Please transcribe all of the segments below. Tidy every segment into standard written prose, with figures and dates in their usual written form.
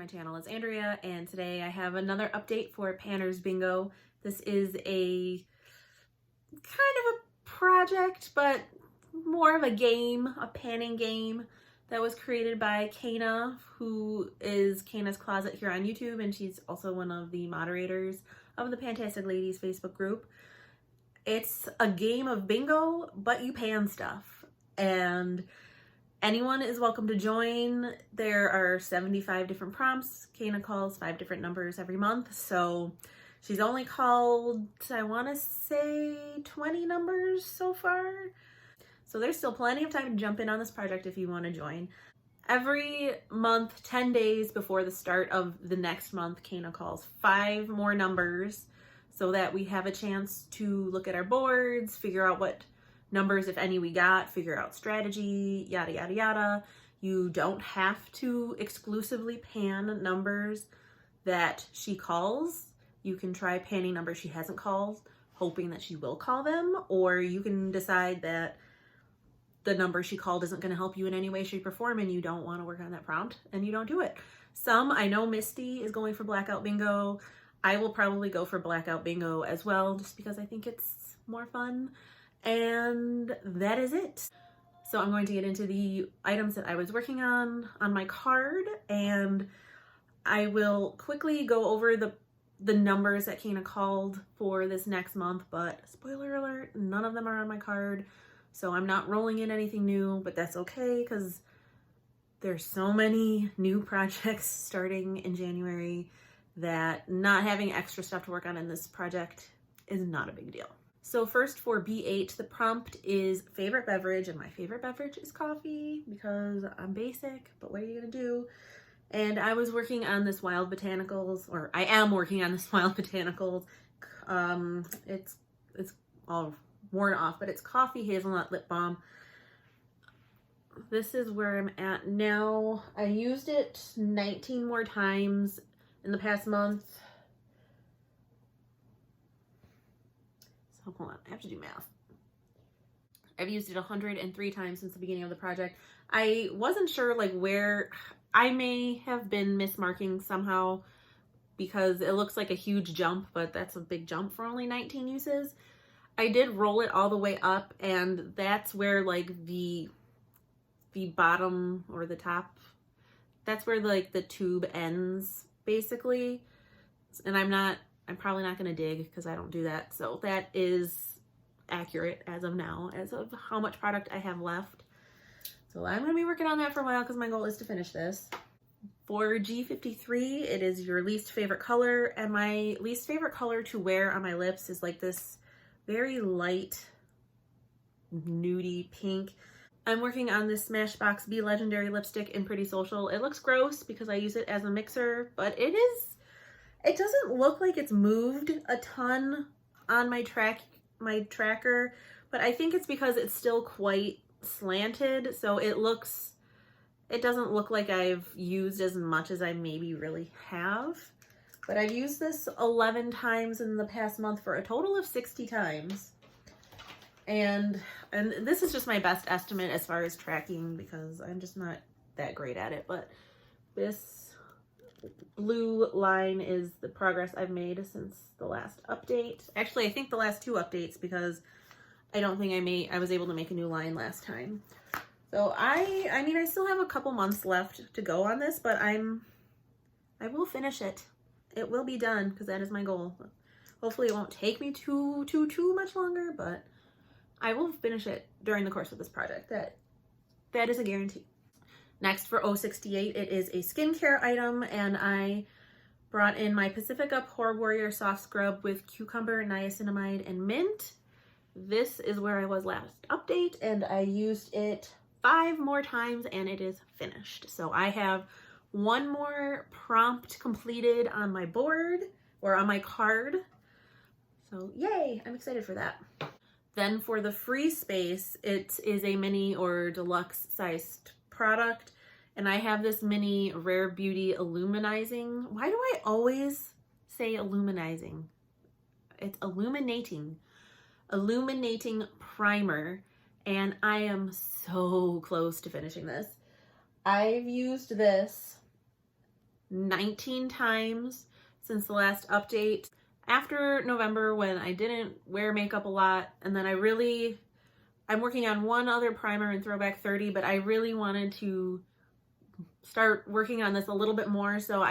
channel. It's Andrea, and today I have another update for Panner's Bingo. This is a kind of a project, but more of a game, a panning game that was created by Kana, who is Kana's Closet here on YouTube, and she's also one of the moderators of the Pantastic Ladies Facebook group. It's a game of bingo, but you pan stuff, and anyone is welcome to join. There are 75 different prompts. Kana calls 5 different numbers every month, so she's only called, I want to say, 20 numbers so far. So there's still plenty of time to jump in on this project if you want to join. Every month, 10 days before the start of the next month, Kana calls 5 more numbers so that we have a chance to look at our boards, figure out what numbers, if any, we got, figure out strategy, yada, yada, yada. You don't have to exclusively pan numbers that she calls. You can try panning numbers she hasn't called, hoping that she will call them, or you can decide that the number she called isn't going to help you in any way, shape, or form, and you don't want to work on that prompt, and you don't do it. I know Misty is going for Blackout Bingo. I will probably go for Blackout Bingo as well, just because I think it's more fun. And that is it. So I'm going to get into the items that I was working on my card, and I will quickly go over the numbers that Kana called for this next month, but spoiler alert, none of them are on my card. So I'm not rolling in anything new, but that's okay because there's so many new projects starting in January that not having extra stuff to work on in this project is not a big deal. So first for B8, the prompt is favorite beverage, and my favorite beverage is coffee because I'm basic, but what are you gonna do? And I was working on this Wild Botanicals, or I am working on this Wild Botanicals. It's all worn off, but it's coffee hazelnut lip balm. This is where I'm at now. I used it 19 more times in the past month. So hold on, I have to do math. I've used it 103 times since the beginning of the project. I wasn't sure like where I may have been mismarking somehow because it looks like a huge jump, but that's a big jump for only 19 uses. I did roll it all the way up, and that's where like the bottom or the top, that's where like the tube ends basically. And I'm probably not going to dig because I don't do that. So that is accurate as of now, as of how much product I have left. So I'm going to be working on that for a while because my goal is to finish this. For G53, it is your least favorite color, and my least favorite color to wear on my lips is like this very light nudie pink. I'm working on this Smashbox Be Legendary lipstick in Pretty Social. It looks gross because I use it as a mixer, but it doesn't look like it's moved a ton on my tracker, but I think it's because it's still quite slanted, so it doesn't look like I've used as much as I maybe really have. But I've used this 11 times in the past month for a total of 60 times. And this is just my best estimate as far as tracking because I'm just not that great at it. But this blue line is the progress I've made since the last update. Actually, I think the last 2 updates because I don't think I was able to make a new line last time. So I mean, I still have a couple months left to go on this, but I will finish it. It will be done because that is my goal. Hopefully it won't take me too much longer, but I will finish it during the course of this project. That is a guarantee. Next for 068, it is a skincare item, and I brought in my Pacifica Pore Warrior Soft Scrub with cucumber, niacinamide, and mint. This is where I was last update, and I used it 5 more times, and it is finished. So I have 1 more prompt completed on my board, or on my card. So yay, I'm excited for that. Then for the free space, it is a mini or deluxe sized product, and I have this mini Rare Beauty Illuminizing. Why do I always say illuminizing? It's illuminating primer, and I am so close to finishing this. I've used this 19 times since the last update. After November, when I didn't wear makeup a lot, and then I'm working on one other primer in Throwback 30, but I really wanted to start working on this a little bit more. So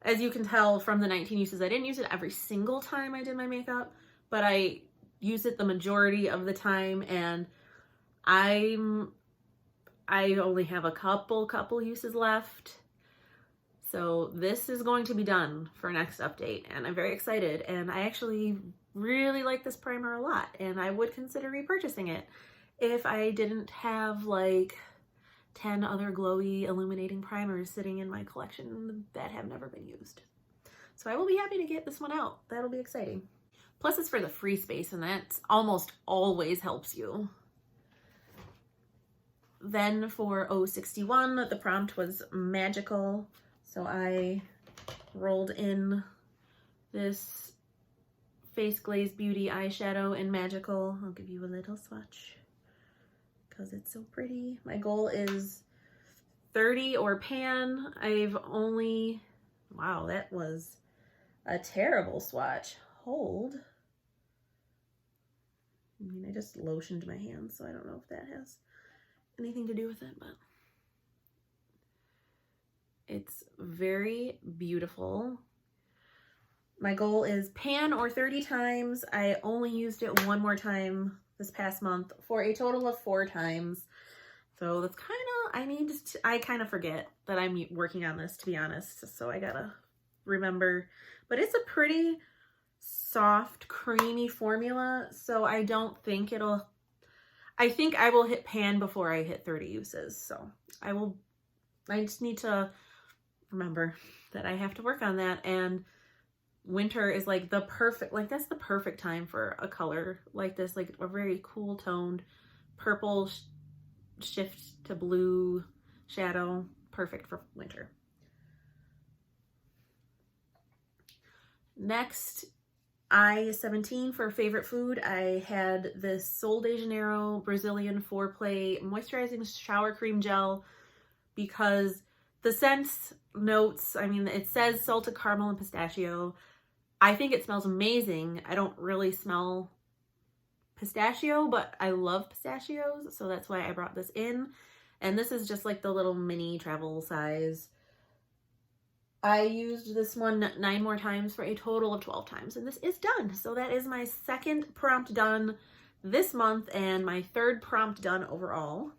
as you can tell from the 19 uses, I didn't use it every single time I did my makeup, but I used it the majority of the time, and I only have a couple uses left. So this is going to be done for next update, and I'm very excited, and I actually really like this primer a lot, and I would consider repurchasing it if I didn't have like 10 other glowy illuminating primers sitting in my collection that have never been used. So I will be happy to get this one out. That'll be exciting. Plus it's for the free space, and that almost always helps you. Then for 061, the prompt was magical. So I rolled in this Face Glaze Beauty eyeshadow in Magical. I'll give you a little swatch because it's so pretty. My goal is 30 or pan. Wow, that was a terrible swatch. Hold. I mean, I just lotioned my hands, so I don't know if that has anything to do with it, but it's very beautiful. My goal is pan or 30 times. I only used it one more time this past month for a total of 4 times. So that's I kind of forget that I'm working on this, to be honest. So I gotta remember, but it's a pretty soft, creamy formula. So I don't think I think I will hit pan before I hit 30 uses. So I just need to remember that I have to work on that. And winter is like that's the perfect time for a color like this, like a very cool toned purple shift to blue shadow. Perfect for winter. Next, I-17 for favorite food. I had this Sol de Janeiro Brazilian Foreplay Moisturizing Shower Cream Gel because the scents, notes, I mean, it says salted caramel and pistachio. I think it smells amazing. I don't really smell pistachio, but I love pistachios, so that's why I brought this in. And this is just like the little mini travel size. I used this one 9 more times for a total of 12 times, and this is done. So that is my second prompt done this month and my 3rd prompt done overall.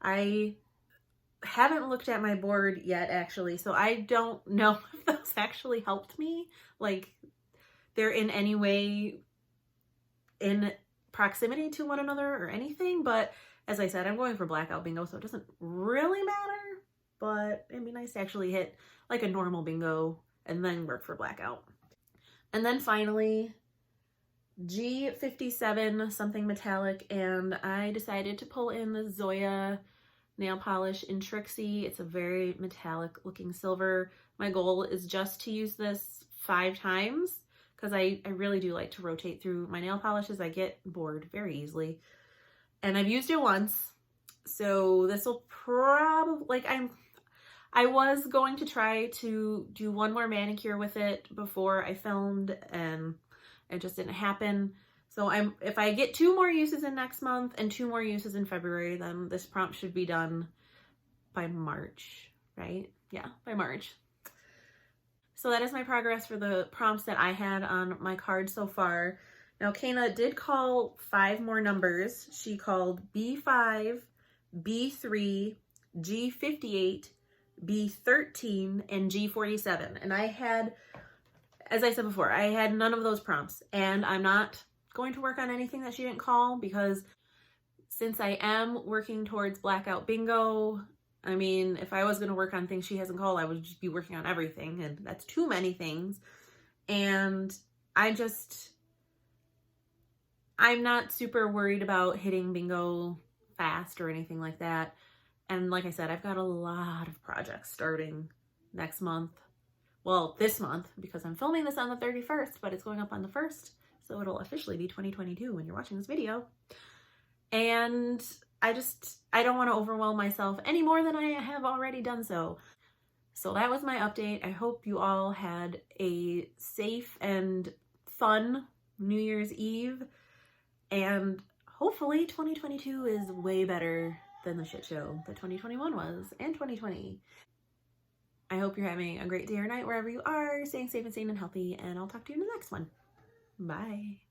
I haven't looked at my board yet, actually, so I don't know if those actually helped me. Like, they're in any way in proximity to one another or anything, but as I said, I'm going for Blackout Bingo, so it doesn't really matter, but it'd be nice to actually hit like a normal bingo and then work for Blackout. And then finally, G57, something metallic, and I decided to pull in the Zoya nail polish in Trixie. It's a very metallic looking silver. My goal is just to use this 5 times because I really do like to rotate through my nail polishes. I get bored very easily. And I've used it once, so this will probably, like, I was going to try to do one more manicure with it before I filmed, and it just didn't happen. So if I get 2 more uses in next month and 2 more uses in February, then this prompt should be done by March, right? Yeah, by March. So that is my progress for the prompts that I had on my card so far. Now, Kana did call 5 more numbers. She called B5, B3, G58, B13, and G47. And I had, as I said before, I had none of those prompts. And I'm not going to work on anything that she didn't call because since I am working towards Blackout Bingo, I mean, if I was going to work on things she hasn't called, I would just be working on everything, and that's too many things. And I'm not super worried about hitting bingo fast or anything like that. And like I said, I've got a lot of projects starting next month. Well, this month, because I'm filming this on the 31st, but it's going up on the 1st. So it'll officially be 2022 when you're watching this video. And I don't want to overwhelm myself any more than I have already done so. So that was my update. I hope you all had a safe and fun New Year's Eve, and hopefully 2022 is way better than the shit show that 2021 was, and 2020. I hope you're having a great day or night wherever you are, staying safe and sane and healthy, and I'll talk to you in the next one. Bye.